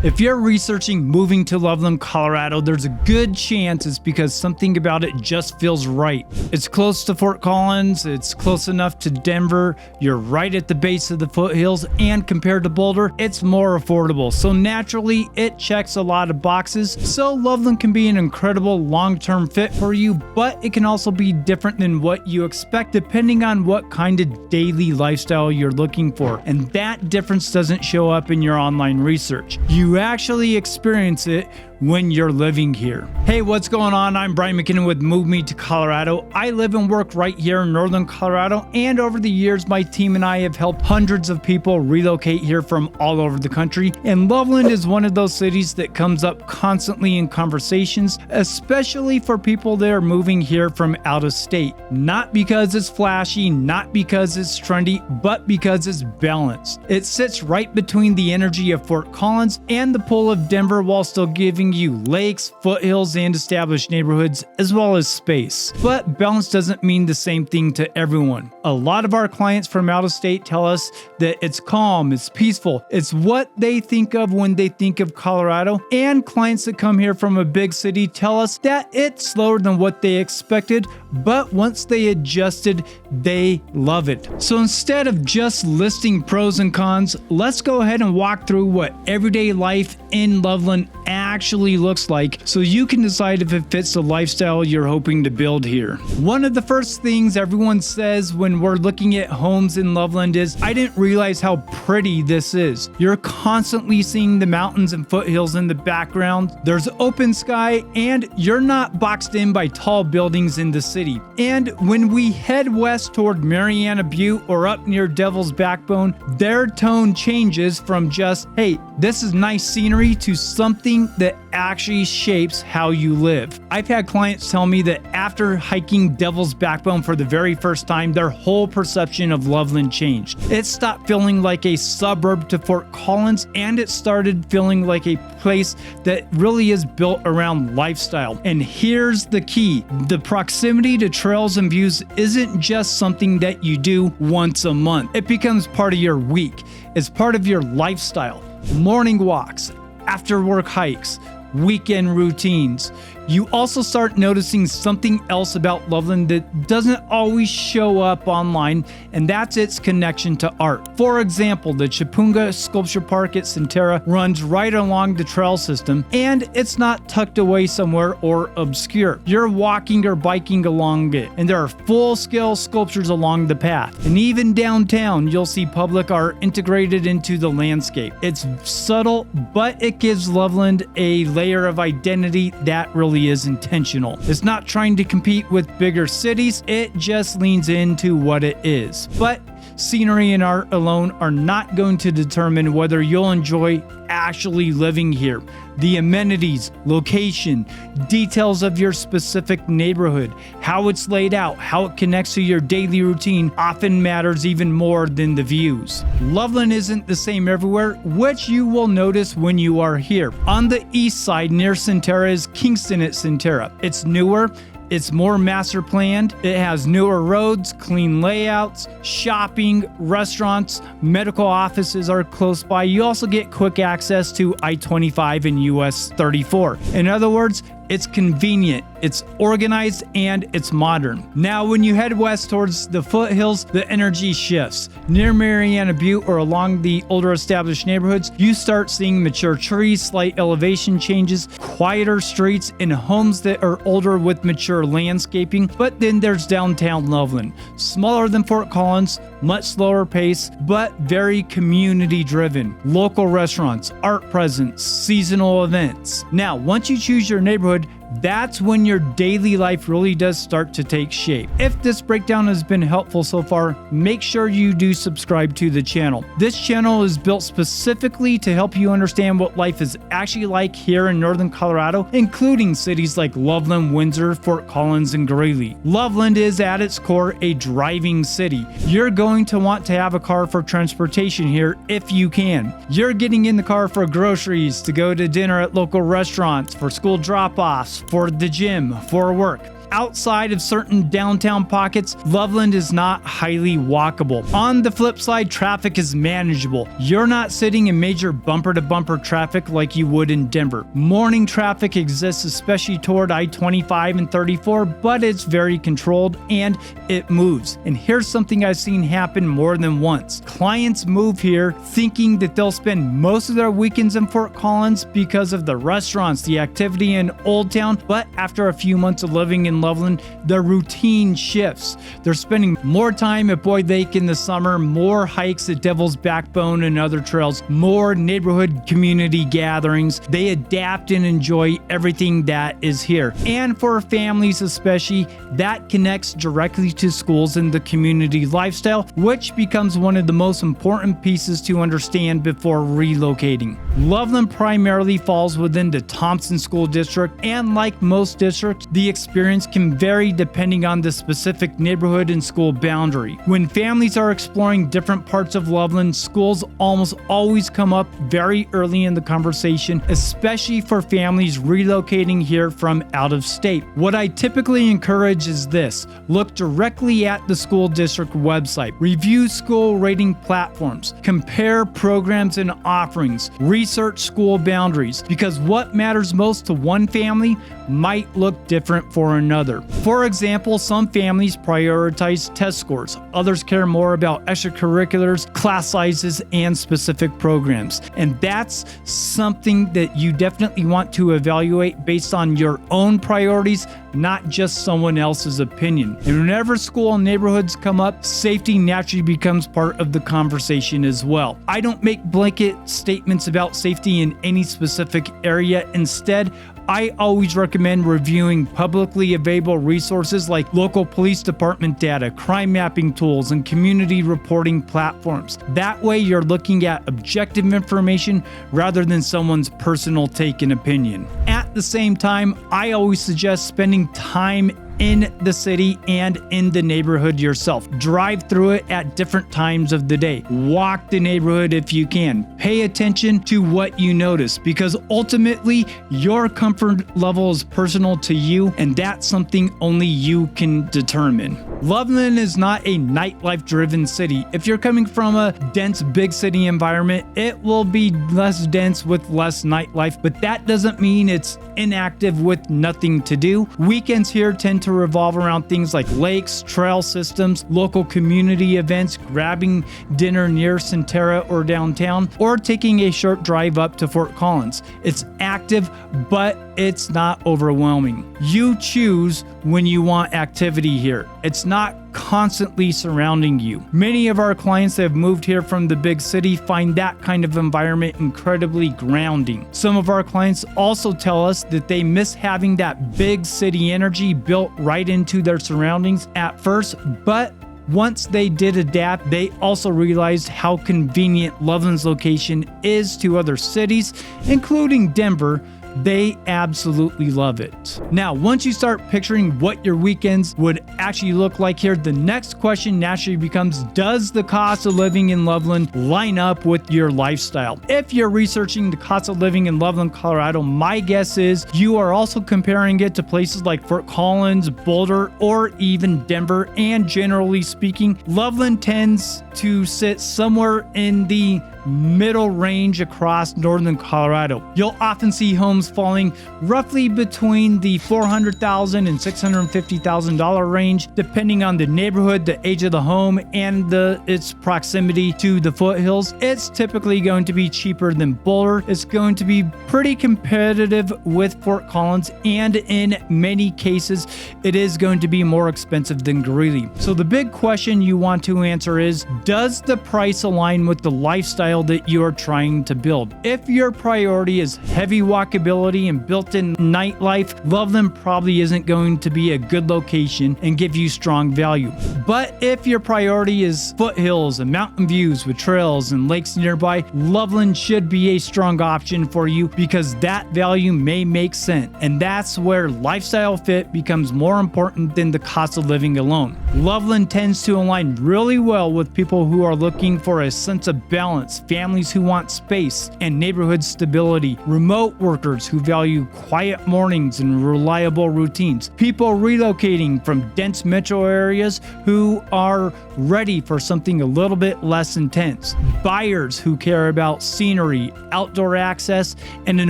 If you're researching moving to Loveland, Colorado, there's a good chance it's because something about it just feels right. It's close to Fort Collins, it's close enough to Denver, you're right at the base of the foothills, and compared to Boulder, it's more affordable. So naturally, it checks a lot of boxes. So Loveland can be an incredible long-term fit for you, but it can also be different than what you expect depending on what kind of daily lifestyle you're looking for. And that difference doesn't show up in your online research. You actually experience it when you're living here. Hey, what's going on? I'm Brian McKinnon with Move Me to Colorado. I live and work right here in northern Colorado, and over the years, my team and I have helped hundreds of people relocate here from all over the country, and Loveland is one of those cities that comes up constantly in conversations, especially for people that are moving here from out of state. Not because it's flashy, not because it's trendy, but because it's balanced. It sits right between the energy of Fort Collins and the pull of Denver while still giving you lakes, foothills, and established neighborhoods, as well as space. But balance doesn't mean the same thing to everyone. A lot of our clients from out of state tell us that it's calm, it's peaceful, it's what they think of when they think of Colorado, and clients that come here from a big city tell us that it's slower than what they expected, but once they adjusted, they love it. So instead of just listing pros and cons, let's go ahead and walk through what everyday life in Loveland actually looks like so you can decide if it fits the lifestyle you're hoping to build here. One of the first things everyone says when we're looking at homes in Loveland is, I didn't realize how pretty this is. You're constantly seeing the mountains and foothills in the background. There's open sky, and you're not boxed in by tall buildings in the city. And when we head west toward Mariana Butte or up near Devil's Backbone, their tone changes from just, hey, this is nice scenery, to something that actually shapes how you live. I've had clients tell me that after hiking Devil's Backbone for the very first time, their whole perception of Loveland changed. It stopped feeling like a suburb to Fort Collins, and it started feeling like a place that really is built around lifestyle. And here's the key. The proximity to trails and views isn't just something that you do once a month. It becomes part of your week. It's part of your lifestyle. Morning walks, after work hikes, weekend routines. You also start noticing something else about Loveland that doesn't always show up online, and that's its connection to art. For example, the Chipunga Sculpture Park at Centerra runs right along the trail system, and it's not tucked away somewhere or obscure. You're walking or biking along it, and there are full-scale sculptures along the path. And even downtown, you'll see public art integrated into the landscape. It's subtle, but it gives Loveland a layer of identity that really is intentional. It's not trying to compete with bigger cities, it just leans into what it is. But scenery and art alone are not going to determine whether you'll enjoy actually living here. The amenities, location, details of your specific neighborhood, how it's laid out, how it connects to your daily routine often matters even more than the views. Loveland isn't the same everywhere, which you will notice when you are here. On the east side near Centerra is Kingston at Centerra. It's newer, it's more master planned, it has newer roads, clean layouts, shopping, restaurants, medical offices are close by. You also get quick access to I-25 and US 34. In other words, it's convenient, it's organized, and it's modern. Now, when you head west towards the foothills, the energy shifts. Near Mariana Butte or along the older established neighborhoods, you start seeing mature trees, slight elevation changes, quieter streets, and homes that are older with mature landscaping. But then there's downtown Loveland. Smaller than Fort Collins, much slower pace, but very community driven. Local restaurants, art presence, seasonal events. Now, once you choose your neighborhood, that's when your daily life really does start to take shape. If this breakdown has been helpful so far, make sure you do subscribe to the channel. This channel is built specifically to help you understand what life is actually like here in northern Colorado, including cities like Loveland, Windsor, Fort Collins, and Greeley. Loveland is at its core a driving city. You're going to want to have a car for transportation here if you can. You're getting in the car for groceries, to go to dinner at local restaurants, for school drop-offs, for the gym, for work. outside of certain downtown pockets, Loveland is not highly walkable. On the flip side, traffic is manageable. You're not sitting in major bumper-to-bumper traffic like you would in Denver. Morning traffic exists, especially toward I-25 and 34, but it's very controlled and it moves. And here's something I've seen happen more than once. Clients move here thinking that they'll spend most of their weekends in Fort Collins because of the restaurants, the activity in Old Town, but after a few months of living in Loveland, their routine shifts. They're spending more time at Boyd Lake in the summer, more hikes at Devil's Backbone and other trails, more neighborhood community gatherings. They adapt and enjoy everything that is here. And for families especially, that connects directly to schools and the community lifestyle, which becomes one of the most important pieces to understand before relocating. Loveland primarily falls within the Thompson School District, and like most districts, the experience can vary depending on the specific neighborhood and school boundary. When families are exploring different parts of Loveland, schools almost always come up very early in the conversation, especially for families relocating here from out of state. What I typically encourage is this: look directly at the school district website, review school rating platforms, compare programs and offerings, research school boundaries, because what matters most to one family might look different for another. For example, some families prioritize test scores, others care more about extracurriculars, class sizes, and specific programs. And that's something that you definitely want to evaluate based on your own priorities, not just someone else's opinion. And whenever school and neighborhoods come up, safety naturally becomes part of the conversation as well. I don't make blanket statements about safety in any specific area. Instead, I always recommend reviewing publicly available resources like local police department data, crime mapping tools, and community reporting platforms. That way you're looking at objective information rather than someone's personal take and opinion. At the same time, I always suggest spending time in the city and in the neighborhood yourself. Drive through it at different times of the day. Walk the neighborhood if you can. Pay attention to what you notice, because ultimately your comfort level is personal to you, and that's something only you can determine. Loveland is not a nightlife driven city. If you're coming from a dense big city environment, it will be less dense with less nightlife, but that doesn't mean it's inactive with nothing to do. Weekends here tend to revolve around things like lakes, trail systems, local community events, grabbing dinner near Centerra or downtown, or taking a short drive up to Fort Collins. It's active, but it's not overwhelming. You choose when you want activity here. It's not constantly surrounding you. Many of our clients that have moved here from the big city find that kind of environment incredibly grounding. Some of our clients also tell us that they miss having that big city energy built right into their surroundings at first, but once they did adapt, they also realized how convenient Loveland's location is to other cities, including Denver. They absolutely love it. Now, once you start picturing what your weekends would actually look like here, the next question naturally becomes, does the cost of living in Loveland line up with your lifestyle? If you're researching the cost of living in Loveland, Colorado, my guess is you are also comparing it to places like Fort Collins, Boulder, or even Denver. And generally speaking, Loveland tends to sit somewhere in the middle range across northern Colorado. You'll often see homes falling roughly between the $400,000 and $650,000 range, depending on the neighborhood, the age of the home, and its proximity to the foothills. It's typically going to be cheaper than Boulder. It's going to be pretty competitive with Fort Collins, and in many cases, it is going to be more expensive than Greeley. So the big question you want to answer is, does the price align with the lifestyle that you are trying to build? If your priority is heavy walkability and built-in nightlife, Loveland probably isn't going to be a good location and give you strong value. But if your priority is foothills and mountain views with trails and lakes nearby, Loveland should be a strong option for you, because that value may make sense. And that's where lifestyle fit becomes more important than the cost of living alone. Loveland tends to align really well with people who are looking for a sense of balance, families who want space and neighborhood stability, remote workers who value quiet mornings and reliable routines, people relocating from dense metro areas who are ready for something a little bit less intense, buyers who care about scenery, outdoor access, and an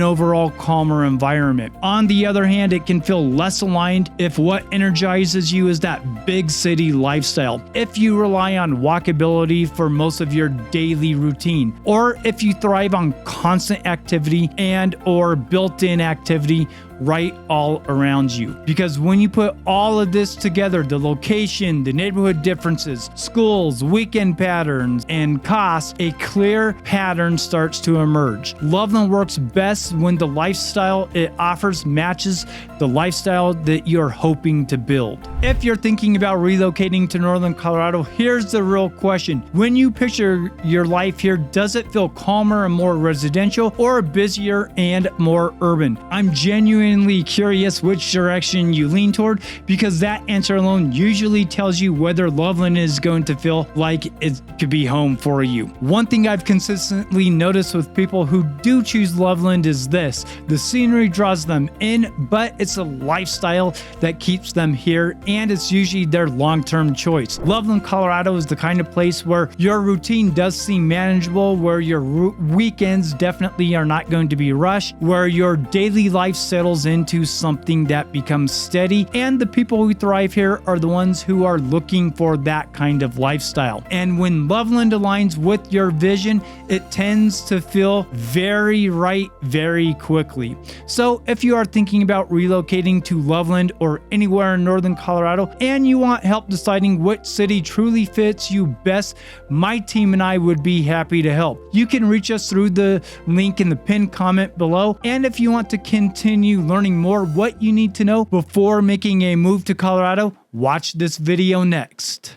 overall calmer environment. On the other hand, it can feel less aligned if what energizes you is that big city lifestyle, if you rely on walkability for most of your daily routine, or if you thrive on constant activity and or built-in activity right all around you. Because when you put all of this together, the location, the neighborhood differences, schools, weekend patterns, and costs, a clear pattern starts to emerge. Loveland works best when the lifestyle it offers matches the lifestyle that you're hoping to build. If you're thinking about relocating to northern Colorado, here's the real question. When you picture your life here, does it feel calmer and more residential, or busier and more urban? I'm genuinely curious which direction you lean toward, because that answer alone usually tells you whether Loveland is going to feel like it could be home for you. One thing I've consistently noticed with people who do choose Loveland is this: the scenery draws them in, but it's a lifestyle that keeps them here, and it's usually their long-term choice. Loveland, Colorado is the kind of place where your routine does seem manageable, where your weekends definitely are not going to be rushed, where your daily life settles into something that becomes steady, and the people who thrive here are the ones who are looking for that kind of lifestyle. And when Loveland aligns with your vision, it tends to feel very right very quickly. So if you are thinking about relocating to Loveland or anywhere in northern Colorado, and you want help deciding which city truly fits you best, my team and I would be happy to help. You can reach us through the link in the pinned comment below, and if you want to continue learning more what you need to know before making a move to Colorado, watch this video next.